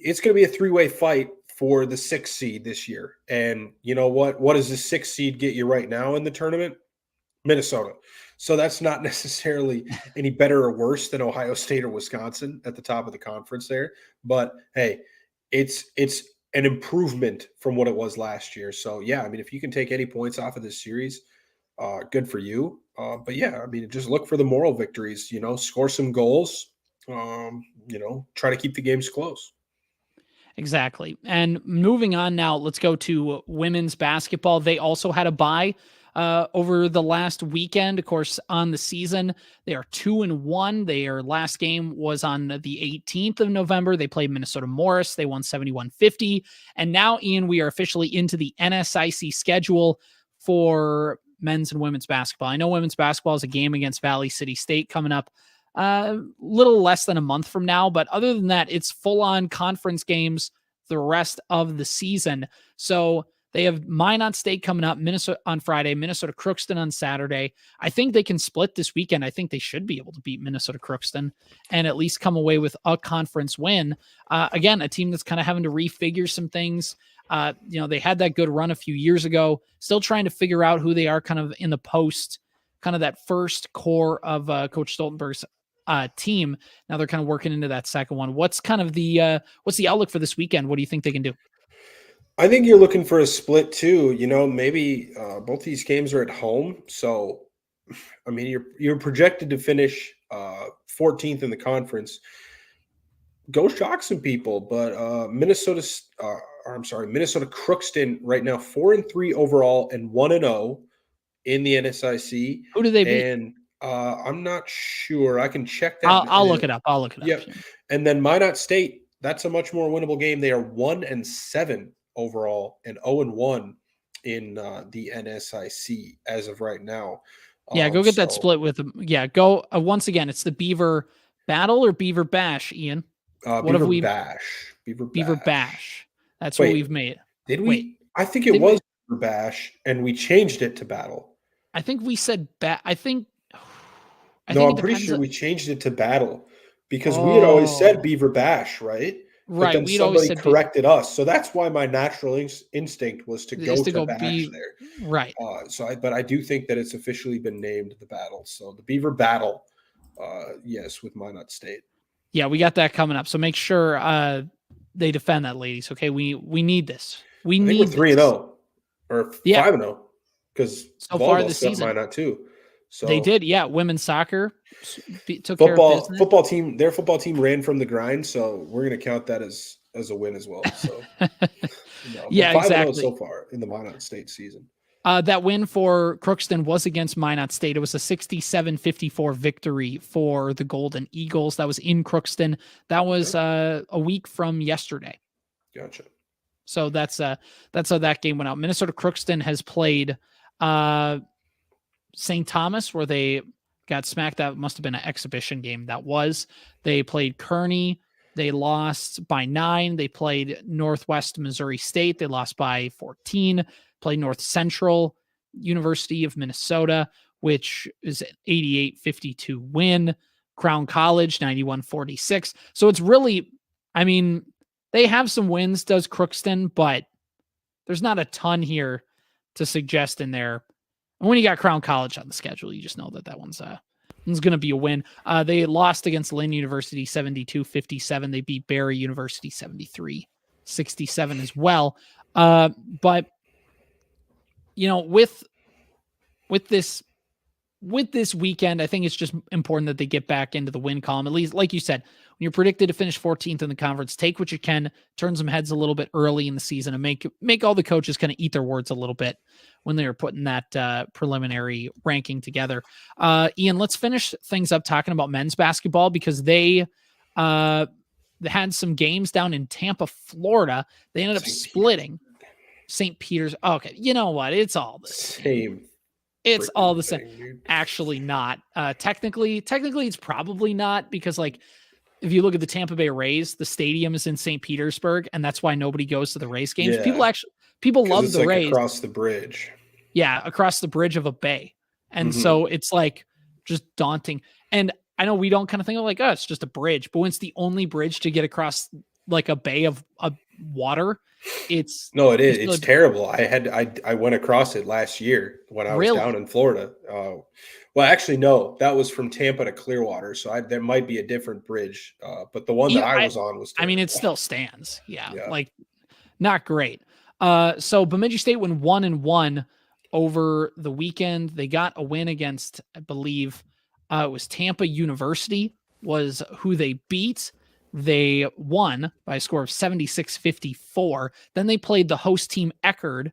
to be a 3-way fight for the 6th seed this year. And you know what? What does the 6th seed get you right now in the tournament? Minnesota. So that's not necessarily any better or worse than Ohio State or Wisconsin at the top of the conference there. But hey, it's an improvement from what it was last year. So yeah, I mean, if you can take any points off of this series, good for you. But yeah, I mean, just look for the moral victories, score some goals, try to keep the games close. Exactly. And moving on now, let's go to women's basketball. They also had a bye over the last weekend. Of course, on the season, they are 2-1. Their last game was on the 18th of November. They played Minnesota Morris. They won 71-50. And now, Ian, we are officially into the NSIC schedule for men's and women's basketball. I know women's basketball is a game against Valley City State coming up little less than a month from now. But other than that, it's full on conference games the rest of the season. So they have Minot State coming up, Minnesota on Friday, Minnesota Crookston on Saturday. I think they can split this weekend. I think they should be able to beat Minnesota Crookston and at least come away with a conference win. Again, a team that's kind of having to refigure some things. They had that good run a few years ago, still trying to figure out who they are kind of in the post, kind of that first core of Coach Stoltenberg's team. Now they're kind of working into that second one. What's kind of what's the outlook for this weekend? What do you think they can do? I think you're looking for a split too. Maybe both these games are at home. So, I mean, you're projected to finish 14th in the conference. Go shock some people, but Minnesota Crookston right now 4-3 overall and 1-0 in the NSIC. Who do they beat? And I'm not sure. I can check that. I'll look it up. Yep. And then Minot State, that's a much more winnable game. They are 1-7 overall and 0-1 in the NSIC as of right now. Yeah, go get that split with them. Yeah, go once again. It's the Beaver Battle or Beaver Bash, Ian. Beaver Bash. That's what we've made. Did we? Wait, I think it was Beaver Bash, and we changed it to Battle. I think we said I'm pretty sure we changed it to Battle because we had always said Beaver Bash, right? Right. But then somebody corrected us. So that's why my natural instinct was to go to Bash there. Right. But I do think that it's officially been named the Battle. So the Beaver Battle, yes, with Minot State. Yeah, we got that coming up. So make sure they defend that, ladies. Okay, we need this. I think we're 3-0 or 5-0 because so far this season Minot too. So they did, yeah. Women's soccer took care of business. Football team. Their football team ran from the grind, so we're going to count that as a win as well. So No, but Yeah, 5-0 exactly. so far in the Minot State season. That win for Crookston was against Minot State. It was a 67-54 victory for the Golden Eagles. That was in Crookston. That was a week from yesterday. Gotcha. So that's how that game went out. Minnesota Crookston has played St. Thomas, where they got smacked. That must have been an exhibition game. That was. They played Kearney. They lost by 9. They played Northwest Missouri State. They lost by 14. Played North Central University of Minnesota, which is an 88-52 win. Crown College, 91-46. So it's really, I mean, they have some wins, does Crookston, but there's not a ton here to suggest in there. And when you got Crown College on the schedule, you just know that one's going to be a win. They lost against Lynn University 72-57. They beat Barry University 73-67 as well. But you know, with this weekend, I think it's just important that they get back into the win column. At least, like you said, when you're predicted to finish 14th in the conference, take what you can, turn some heads a little bit early in the season, and make all the coaches kind of eat their words a little bit when they were putting that preliminary ranking together. Ian, let's finish things up talking about men's basketball, because they had some games down in Tampa, Florida. They ended up splitting St. Peter's. Okay, you know what? It's all the same. It's all the same. Dude. Actually not. Technically it's probably not, because like if you look at the Tampa Bay Rays, the stadium is in St. Petersburg, and that's why nobody goes to the Rays games. Yeah. People love the like Rays across the bridge. Yeah, across the bridge of a bay. And so it's like just daunting. And I know we don't kind of think of like, oh, it's just a bridge, but when it's the only bridge to get across like a bay of water, it is. It's terrible. I went across it last year when I was down in Florida. Well, actually, no, that was from Tampa to Clearwater. So there might be a different bridge. But the one that I was on was terrible. I mean, it still stands. Yeah. Like not great. So Bemidji State went 1-1 over the weekend. They got a win against, I believe, it was Tampa University was who they beat. They won by a score of 76-54. Then they played the host team Eckerd,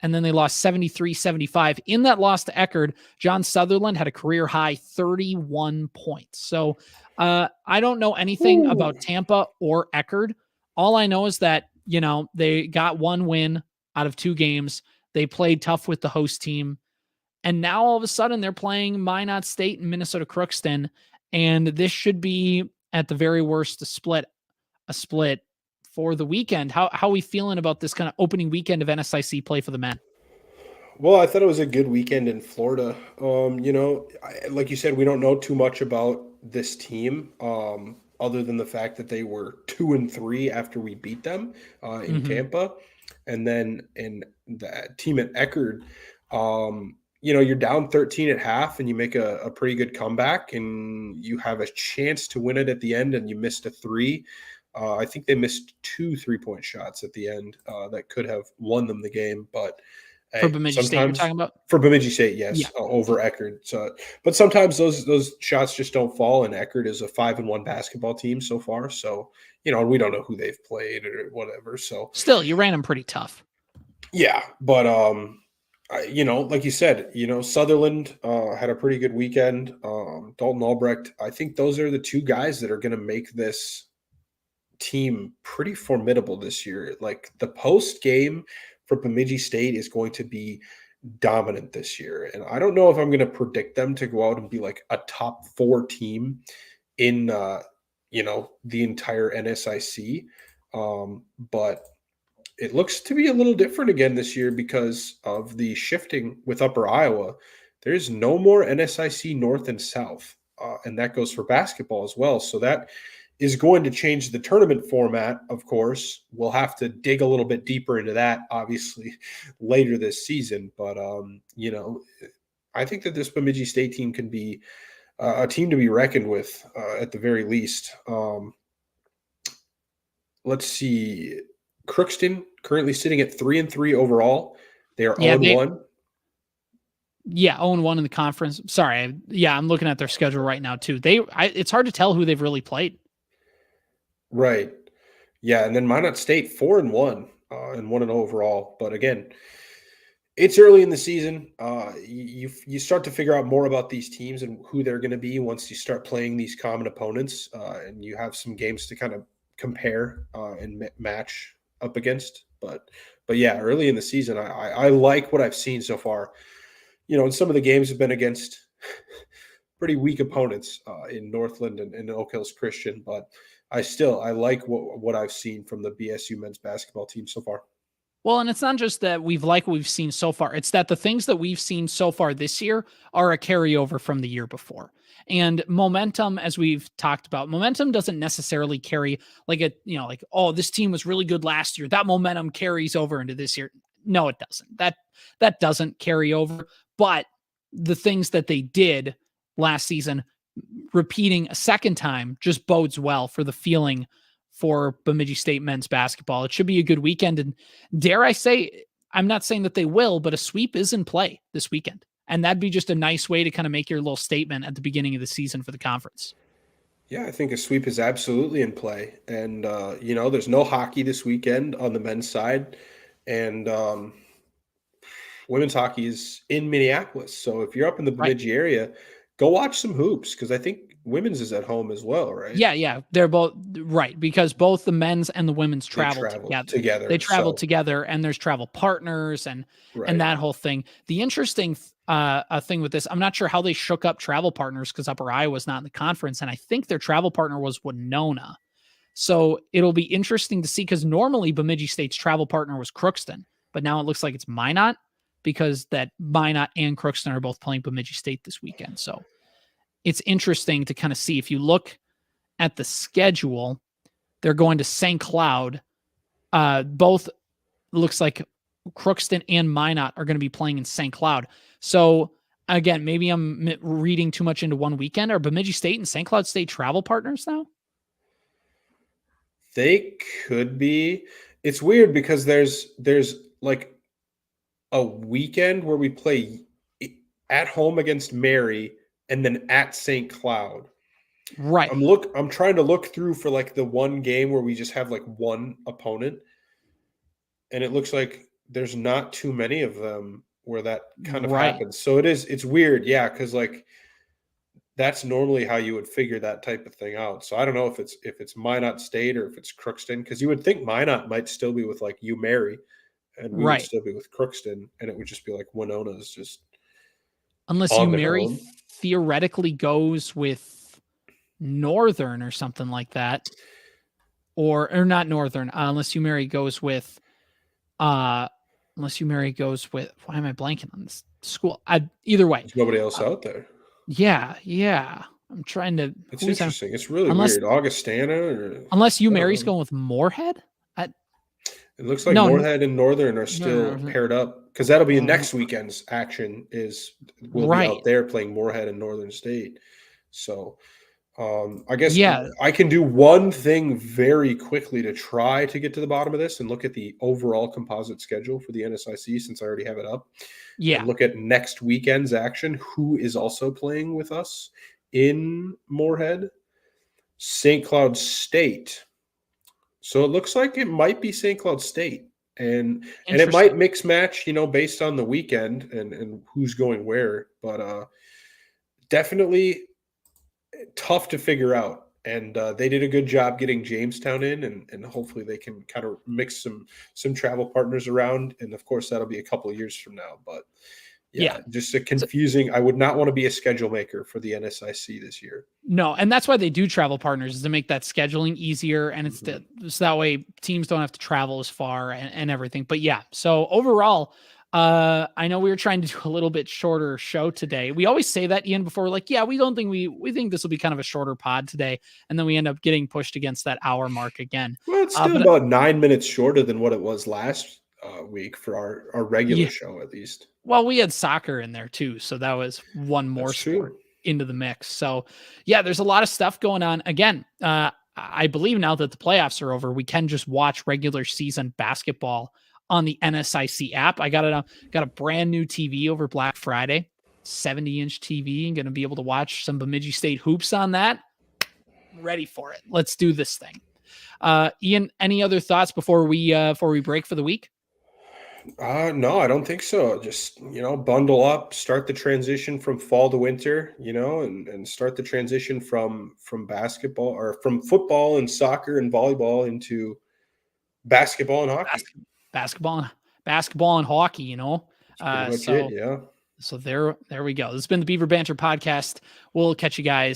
and then they lost 73-75. In that loss to Eckerd, John Sutherland had a career high 31 points. So I don't know anything about Tampa or Eckerd. All I know is that, you know, they got one win out of 2 games. They played tough with the host team. And now all of a sudden they're playing Minot State and Minnesota Crookston. And this should be at the very worst a split for the weekend. How are we feeling about this kind of opening weekend of NSIC play for the men? Well, I thought it was a good weekend in Florida. You know, like you said, we don't know too much about this team, other than the fact that they were 2-3 after we beat them in Tampa. And then in the team at Eckerd, you know, you're down 13 at half and you make a pretty good comeback and you have a chance to win it at the end, and you missed a 3. I think they missed 2 3-point shots at the end that could have won them the game. But for Bemidji State, you're talking about? For Bemidji State, yes, over Eckerd. So, but sometimes those shots just don't fall, and Eckerd is a 5-1 basketball team so far. So, you know, we don't know who they've played or whatever. So still, you ran them pretty tough. Yeah, but you know, like you said, you know, Sutherland had a pretty good weekend. Dalton Albrecht, I think those are the 2 guys that are going to make this team pretty formidable this year. Like the post game for Bemidji State is going to be dominant this year. And I don't know if I'm going to predict them to go out and be like a top 4 team in, you know, the entire NSIC. But it looks to be a little different again this year because of the shifting with Upper Iowa. There's no more NSIC North and South, and that goes for basketball as well. So that is going to change the tournament format, of course. We'll have to dig a little bit deeper into that, obviously, later this season. But, you know, I think that this Bemidji State team can be a team to be reckoned with at the very least. Let's see. Crookston currently sitting at 3-3 overall. They are 0-1. Yeah, 0-1 in the conference. Sorry. Yeah, I'm looking at their schedule right now too. It's hard to tell who they've really played. Right. Yeah, and then Minot State 4-1. and 1-0 overall. But again, it's early in the season. You start to figure out more about these teams and who they're going to be once you start playing these common opponents, and you have some games to kind of compare and match up against. But yeah, early in the season, I like what I've seen so far. And some of the games have been against pretty weak opponents in Northland and Oak Hills Christian, but I like what I've seen from the BSU men's basketball team so far. Well, and it's not just that what we've seen so far. It's that the things that we've seen so far this year are a carryover from the year before. And momentum, as we've talked about, momentum doesn't necessarily carry like, oh, this team was really good last year. That momentum carries over into this year. No, it doesn't. That doesn't carry over. But the things that they did last season, repeating a second time, just bodes well for the feeling for Bemidji State men's basketball. It should be a good weekend. And dare I say, I'm not saying that they will, but a sweep is in play this weekend. And that'd be just a nice way to kind of make your little statement at the beginning of the season for the conference. Yeah, I think a sweep is absolutely in play. And, there's no hockey this weekend on the men's side. And women's hockey is in Minneapolis. So if you're up in the Bemidji area, go watch some hoops, because I think women's is at home as well, right? Yeah. They're both right, because both the men's and the women's travel together. They travel together, and there's travel partners and that whole thing. The interesting thing with this, I'm not sure how they shook up travel partners, because Upper Iowa was not in the conference, and I think their travel partner was Winona. So it'll be interesting to see, because normally Bemidji State's travel partner was Crookston, but now it looks like it's Minot, because that Minot and Crookston are both playing Bemidji State this weekend. So it's interesting to kind of see. If you look at the schedule, they're going to St. Cloud. Both looks like Crookston and Minot are going to be playing in St. Cloud. So again, maybe I'm reading too much into one weekend. Are Bemidji State and St. Cloud State travel partners now? They could be. It's weird because there's like a weekend where we play at home against Mary and then at St. Cloud. Right. I'm trying to look through for like the one game where we just have like one opponent, and it looks like there's not too many of them where that kind of happens. So it's weird. Yeah. Cause like that's normally how you would figure that type of thing out. So I don't know if it's Minot State or if it's Crookston, because you would think Minot might still be with like Mary, and we would still be with Crookston, and it would just be like Winona's just unless Mary theoretically goes with Northern or something like that, or not Northern, unless Mary goes with why am I blanking on this school? Either way, there's nobody else out there. Yeah. I'm trying to. It's interesting. It's really weird. Augustana, unless Mary's going with Moorhead. It looks like Moorhead and Northern are still paired up, because that'll be next weekend's action. We'll be out there playing Moorhead and Northern State. So I guess I can do one thing very quickly to try to get to the bottom of this and look at the overall composite schedule for the NSIC, since I already have it up. Yeah. And look at next weekend's action. Who is also playing with us in Moorhead? St. Cloud State. So it looks like it might be St. Cloud State, and it might mix match, based on the weekend and who's going where. But definitely tough to figure out. And they did a good job getting Jamestown in, and hopefully they can kind of mix some travel partners around. And of course, that'll be a couple of years from now. But just a confusing. I would not want to be a schedule maker for the NSIC this year. No, and that's why they do travel partners, is to make that scheduling easier, and it's so that way teams don't have to travel as far and everything. But yeah, so overall, I know we were trying to do a little bit shorter show today. We always say that, Ian, before, like, yeah, we think this will be kind of a shorter pod today, and then we end up getting pushed against that hour mark again. Well, it's still about 9 minutes shorter than what it was last week for our regular show, at least. Well, we had soccer in there too, so that was one more sport into the mix. So yeah, there's a lot of stuff going on. Again, I believe now that the playoffs are over, we can just watch regular season basketball on the NSIC app. I got a brand new TV over Black Friday, 70-inch TV, and going to be able to watch some Bemidji State hoops on that. I'm ready for it. Let's do this thing. Ian, any other thoughts before we break for the week? No, I don't think so. Just, bundle up, start the transition from fall to winter, and start the transition from basketball or from football and soccer and volleyball into basketball and hockey. Basketball, basketball and hockey, you know. That's pretty much it. So Yeah. there we go. This has been the Beaver Banter podcast. We'll catch you guys